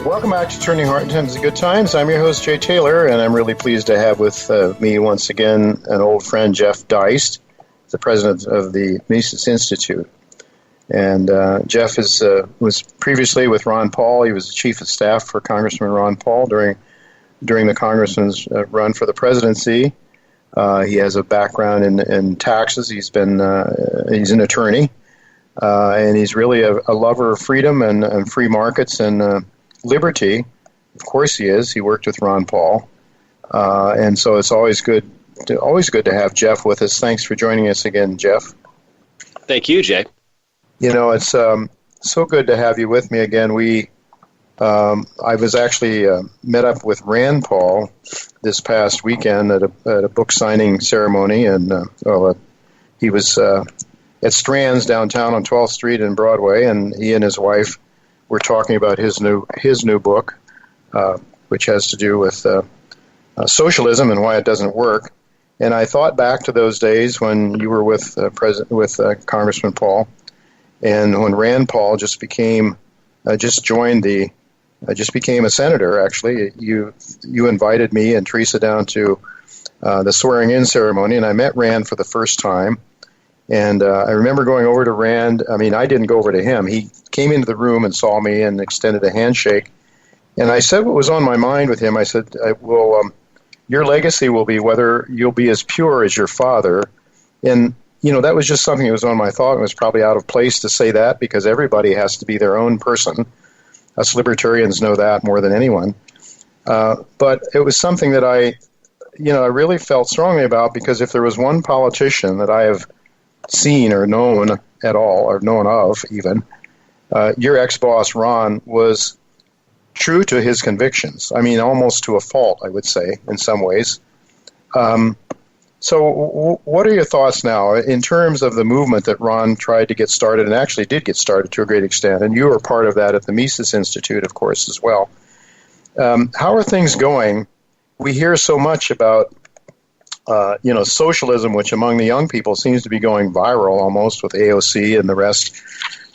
Welcome back to Turning Hard Times to Good Times. I'm your host, Jay Taylor, and I'm really pleased to have with me once again an old friend, Jeff Deist, the president of the Mises Institute. And Jeff was previously with Ron Paul. He was the chief of staff for Congressman Ron Paul during the congressman's run for the presidency. He has a background in taxes. He's an attorney, and he's really a lover of freedom and free markets and liberty. Of course he is. He worked with Ron Paul. And so it's always good to have Jeff with us. Thanks for joining us again, Jeff. Thank you, Jay. You know, it's so good to have you with me again. I was actually met up with Rand Paul this past weekend at a book signing ceremony, and he was at Strand's downtown on 12th Street and Broadway, and he and his wife were talking about his new book, which has to do with socialism and why it doesn't work. And I thought back to those days when you were with Congressman Paul, and when Rand Paul just became a senator. Actually, you invited me and Teresa down to the swearing-in ceremony, and I met Rand for the first time. And I remember going over to Rand. I mean, I didn't go over to him. He came into the room and saw me and extended a handshake. And I said what was on my mind with him. I said, your legacy will be whether you'll be as pure as your father. And, you know, that was just something that was on my thought. It was probably out of place to say that because everybody has to be their own person. Us libertarians know that more than anyone. But it was something that I really felt strongly about, because if there was one politician that I have seen or known at all, or known of even, your ex-boss, Ron, was true to his convictions. I mean, almost to a fault, I would say, in some ways. So what are your thoughts now in terms of the movement that Ron tried to get started and actually did get started to a great extent? And you were part of that at the Mises Institute, of course, as well. How are things going? We hear so much about socialism, which among the young people seems to be going viral almost with AOC and the rest.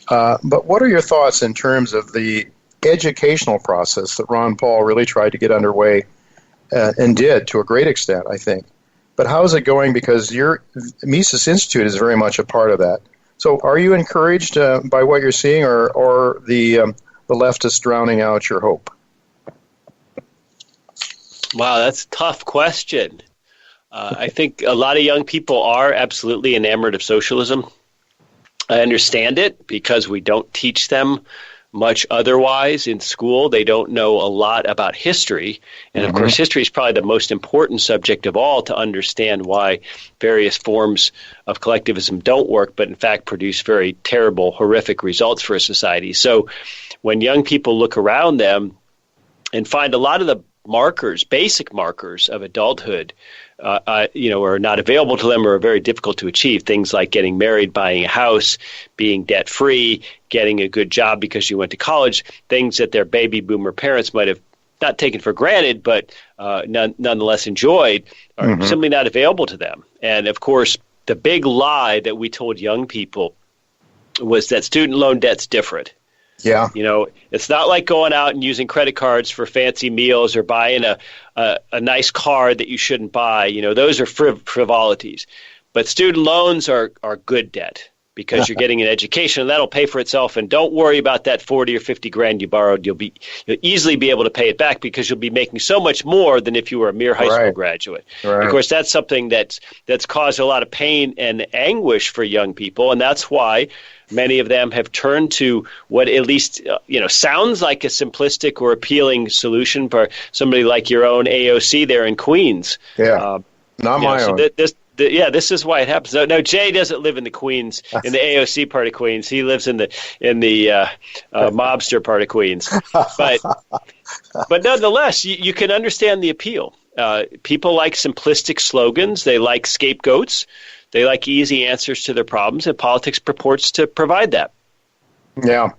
But what are your thoughts in terms of the educational process that Ron Paul really tried to get underway and did to a great extent, I think? But how is it going? Because your Mises Institute is very much a part of that. So are you encouraged by what you're seeing, or the leftists drowning out your hope? Wow, that's a tough question. I think a lot of young people are absolutely enamored of socialism. I understand it because we don't teach them much otherwise in school. They don't know a lot about history. And of course, history is probably the most important subject of all to understand why various forms of collectivism don't work, but in fact produce very terrible, horrific results for a society. So when young people look around them and find a lot of the markers, basic markers of adulthood, are not available to them or are very difficult to achieve. Things like getting married, buying a house, being debt-free, getting a good job because you went to college, things that their baby boomer parents might have not taken for granted, but nonetheless enjoyed, are simply not available to them. And of course, the big lie that we told young people was that student loan debt's different. Yeah. You know, it's not like going out and using credit cards for fancy meals or buying a nice car that you shouldn't buy. You know, those are frivolities. But student loans are good debt because you're getting an education, and that'll pay for itself. And don't worry about that 40 or 50 grand you borrowed. You'll easily be able to pay it back because you'll be making so much more than if you were a mere high school graduate. Right. Of course, that's something that's caused a lot of pain and anguish for young people, and that's why many of them have turned to what at least sounds like a simplistic or appealing solution for somebody like your own AOC there in Queens. Yeah, not my own. This is why it happens. No, Jay doesn't live in the Queens, in the AOC part of Queens. He lives in the mobster part of Queens. But nonetheless, you can understand the appeal. People like simplistic slogans. They like scapegoats. They like easy answers to their problems, and politics purports to provide that. Yeah.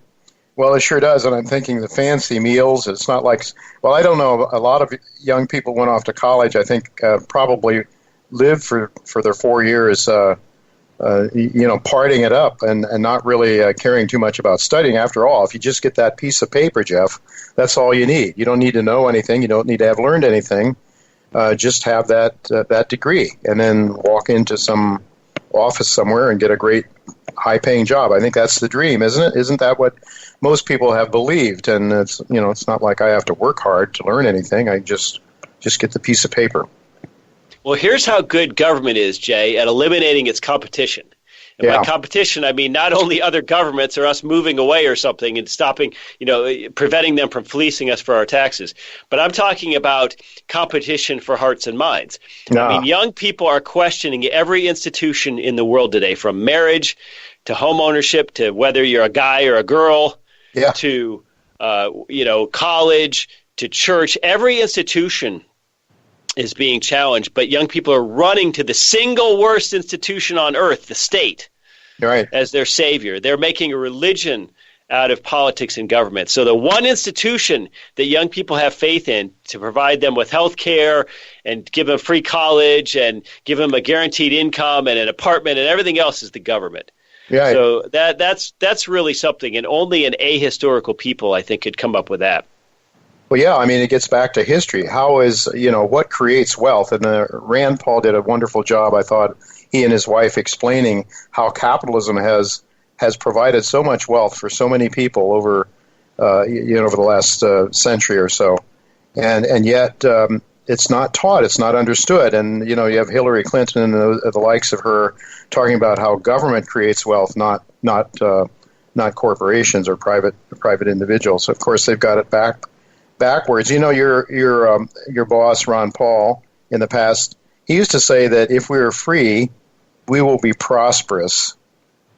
Well, it sure does, and I'm thinking the fancy meals, it's not like, well, I don't know, a lot of young people went off to college, I think probably lived for their 4 years parting it up and not really caring too much about studying. After all, if you just get that piece of paper, Jeff, that's all you need. You don't need to know anything. You don't need to have learned anything. Just have that degree and then walk into some office somewhere and get a great high-paying job. I think that's the dream, isn't it? Isn't that what most people have believed? And it's not like I have to work hard to learn anything. I just get the piece of paper. Well, here's how good government is, Jay, at eliminating its competition. And by competition, I mean not only other governments or us moving away or something and stopping, preventing them from fleecing us for our taxes, but I'm talking about competition for hearts and minds. I mean, young people are questioning every institution in the world today, from marriage to home ownership to whether you're a guy or a girl to, college to church. Every institution is being challenged, but young people are running to the single worst institution on earth, the state, as their savior. They're making a religion out of politics and government. So the one institution that young people have faith in to provide them with health care and give them free college and give them a guaranteed income and an apartment and everything else is the government. So that's really something, and only an ahistorical people, I think, could come up with that. Well, yeah, I mean, it gets back to history. How is, what creates wealth? And Rand Paul did a wonderful job, I thought, he and his wife explaining how capitalism has provided so much wealth for so many people over the last century or so. And yet it's not taught, it's not understood. And, you have Hillary Clinton and the likes of her talking about how government creates wealth, not corporations or private individuals. Of course, they've got it backwards. Your boss, Ron Paul, in the past, he used to say that if we are free, we will be prosperous.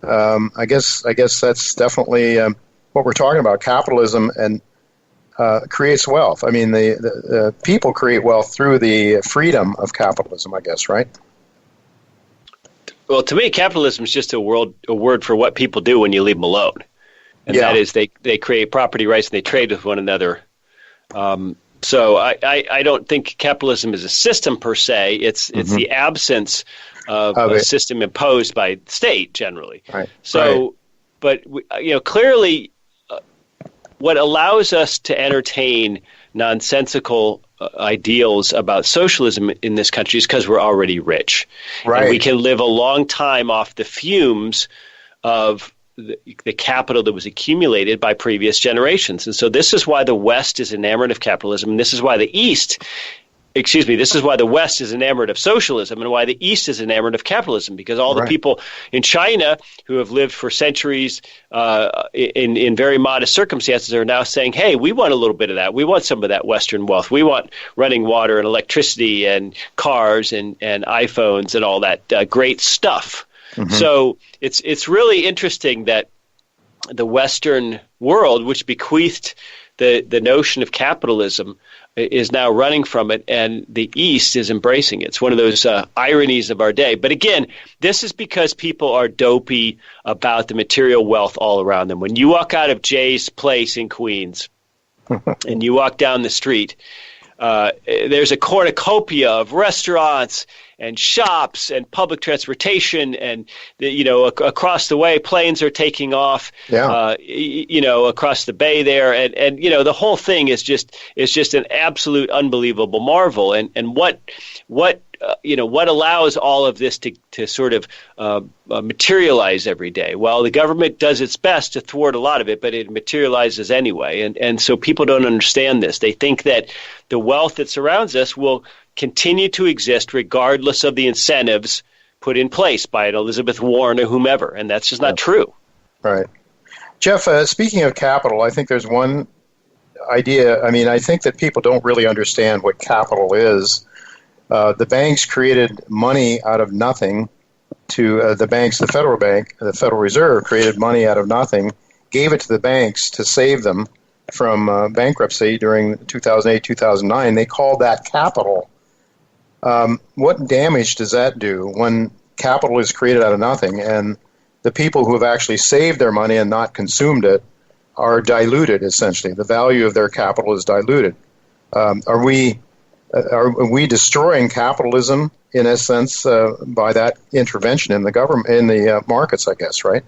I guess that's definitely what we're talking about. Capitalism and creates wealth. I mean, the people create wealth through the freedom of capitalism, I guess, right? Well, to me, capitalism is just a word for what people do when you leave them alone. And that is they create property rights and they trade with one another. So I don't think capitalism is a system per se. It's the absence of a system imposed by the state generally. Right. So, but clearly, what allows us to entertain nonsensical ideals about socialism in this country is because we're already rich. Right. And we can live a long time off the fumes of the capital that was accumulated by previous generations. And so this is why the West is enamored of capitalism, and this is why the West is enamored of socialism, and why the East is enamored of capitalism, because all the people in China who have lived for centuries in very modest circumstances are now saying, hey, we want a little bit of that. We want some of that Western wealth. We want running water and electricity and cars and iPhones and all that great stuff. Mm-hmm. So it's really interesting that the Western world, which bequeathed the notion of capitalism, is now running from it, and the East is embracing it. It's one of those ironies of our day. But again, this is because people are dopey about the material wealth all around them. When you walk out of Jay's place in Queens and you walk down the street, there's a cornucopia of restaurants and shops and public transportation, and across the way planes are taking off. Across the bay there, and the whole thing is just an absolute unbelievable marvel. And what allows all of this to sort of materialize every day? Well, the government does its best to thwart a lot of it, but it materializes anyway. And so people don't understand this. They think that the wealth that surrounds us will continue to exist regardless of the incentives put in place by an Elizabeth Warren or whomever, and that's just not true. Right. Jeff, speaking of capital, I think there's one idea. I mean, I think that people don't really understand what capital is. The banks created money out of nothing to the banks. The Federal Bank, the Federal Reserve, created money out of nothing, gave it to the banks to save them from bankruptcy during 2008, 2009. They called that capital. What damage does that do when capital is created out of nothing and the people who have actually saved their money and not consumed it are diluted, essentially? The value of their capital is diluted. Are we destroying capitalism in a sense, by that intervention in the government, in the markets, I guess, right?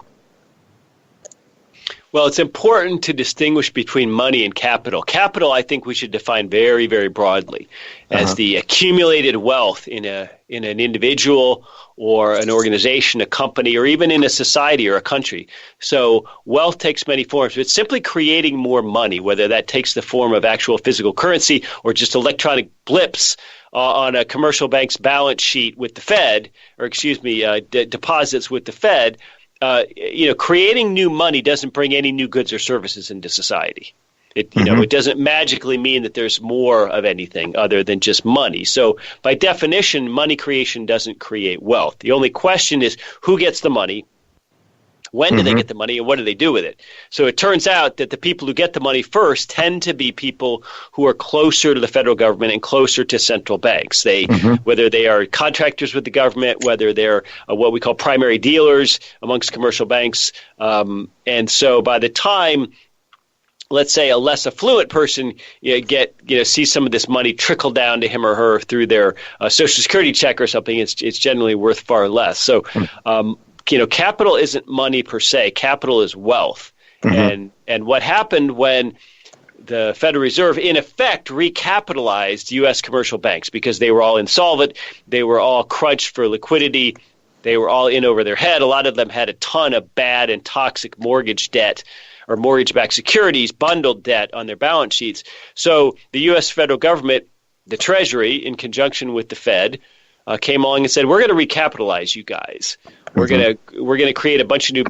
Well, it's important to distinguish between money and capital. Capital, I think we should define very, very broadly as the accumulated wealth in an individual or an organization, a company, or even in a society or a country. So wealth takes many forms. It's simply creating more money, whether that takes the form of actual physical currency or just electronic blips on a commercial bank's balance sheet with the Fed, or deposits with the Fed. Creating new money doesn't bring any new goods or services into society. It doesn't magically mean that there's more of anything other than just money. So by definition, money creation doesn't create wealth. The only question is who gets the money, when do they get the money, and what do they do with it? So it turns out that the people who get the money first tend to be people who are closer to the federal government and closer to central banks. Whether they are contractors with the government, whether they're what we call primary dealers amongst commercial banks. And so by the time, let's say, a less affluent person sees some of this money trickle down to him or her through their Social Security check or something, it's generally worth far less. So capital isn't money per se. Capital is wealth. And what happened when the Federal Reserve, in effect, recapitalized U.S. commercial banks because they were all insolvent, they were all crunched for liquidity, they were all in over their head. A lot of them had a ton of bad and toxic mortgage debt or mortgage-backed securities, bundled debt on their balance sheets. So the U.S. federal government, the Treasury, in conjunction with the Fed, came along and said, "We're going to recapitalize you guys. We're going to create a bunch of new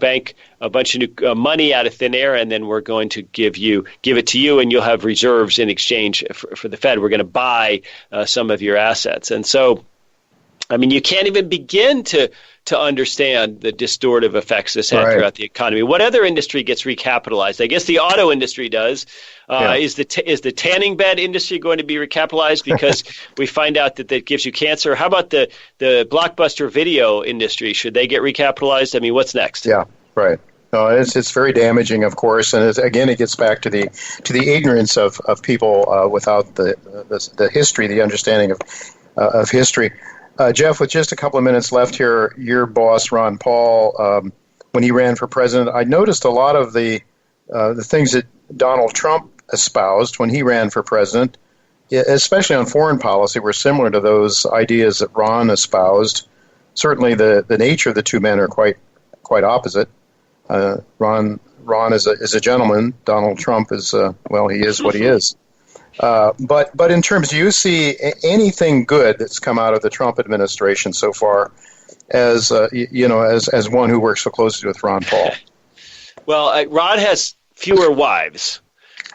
money out of thin air, and then we're going to give it to you, and you'll have reserves in exchange for the Fed. We're going to buy some of your assets." And so, I mean, you can't even begin to understand the distortive effects this had throughout the economy. What other industry gets recapitalized? I guess the auto industry does. Is the tanning bed industry going to be recapitalized because we find out that gives you cancer? How about the blockbuster video industry? Should they get recapitalized? I mean, what's next? Yeah, right. No, it's very damaging, of course, and it gets back to the ignorance of people without the history, the understanding of history. Jeff, with just a couple of minutes left here, your boss, Ron Paul, when he ran for president, I noticed a lot of the things that Donald Trump espoused when he ran for president, especially on foreign policy, were similar to those ideas that Ron espoused. Certainly the nature of the two men are quite opposite. Ron is a gentleman. Donald Trump is, he is what he is. But in terms, do you see anything good that's come out of the Trump administration so far, as one who works so closely with Ron Paul? Well, Ron has fewer wives.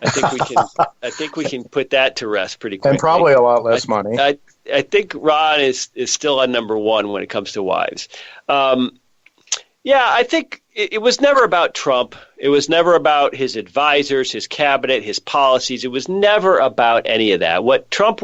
I think we can put that to rest pretty quickly. And probably a lot less money. I think Ron is still on number one when it comes to wives. I think it was never about Trump. It was never about his advisors, his cabinet, his policies. It was never about any of that. What Trump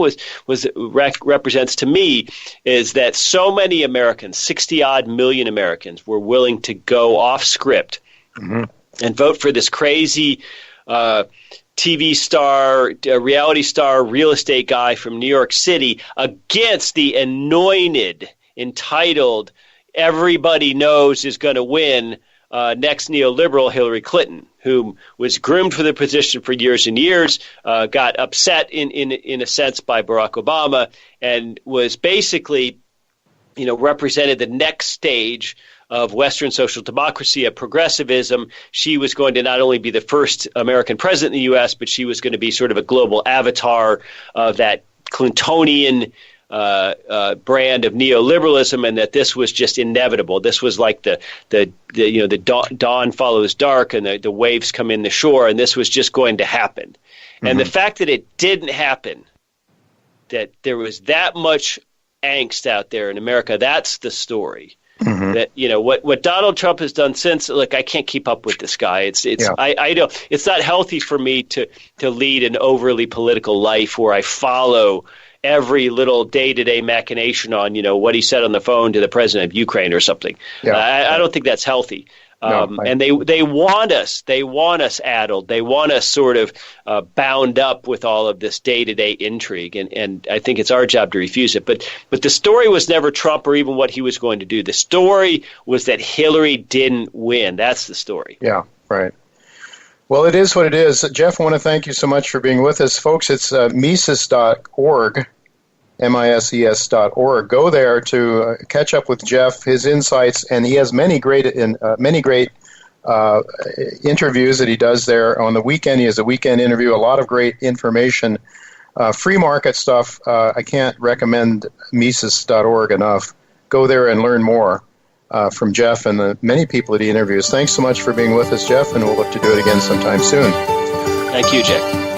represents to me is that so many Americans, 60-odd million Americans, were willing to go off script and vote for this crazy TV star, reality star, real estate guy from New York City against the anointed, entitled, everybody knows is going to win next neoliberal Hillary Clinton, who was groomed for the position for years and years, got upset in a sense by Barack Obama, and was basically, represented the next stage of Western social democracy, of progressivism. She was going to not only be the first American president in the U.S., but she was going to be sort of a global avatar of that Clintonian brand of neoliberalism, and that this was just inevitable. This was like the dawn follows dark, and the waves come in the shore, and this was just going to happen. And the fact that it didn't happen, that there was that much angst out there in America, that's the story. That what Donald Trump has done since, look, I can't keep up with this guy. I don't. It's not healthy for me to lead an overly political life where I follow every little day-to-day machination on what he said on the phone to the president of Ukraine or something. I don't think that's healthy. And they want us addled. They want us sort of bound up with all of this day-to-day intrigue, and I think it's our job to refuse it. But the story was never Trump or even what he was going to do. The story was that Hillary didn't win. That's the story. Yeah, right. Well, it is what it is. Jeff, I want to thank you so much for being with us. Folks, it's Mises.org, MISES.org. Go there to catch up with Jeff, his insights, and he has many great interviews that he does there. On the weekend, he has a weekend interview, a lot of great information, free market stuff. I can't recommend Mises.org enough. Go there and learn more from Jeff and the many people that he interviews. Thanks so much for being with us, Jeff, and we'll look to do it again sometime soon. Thank you, Jack.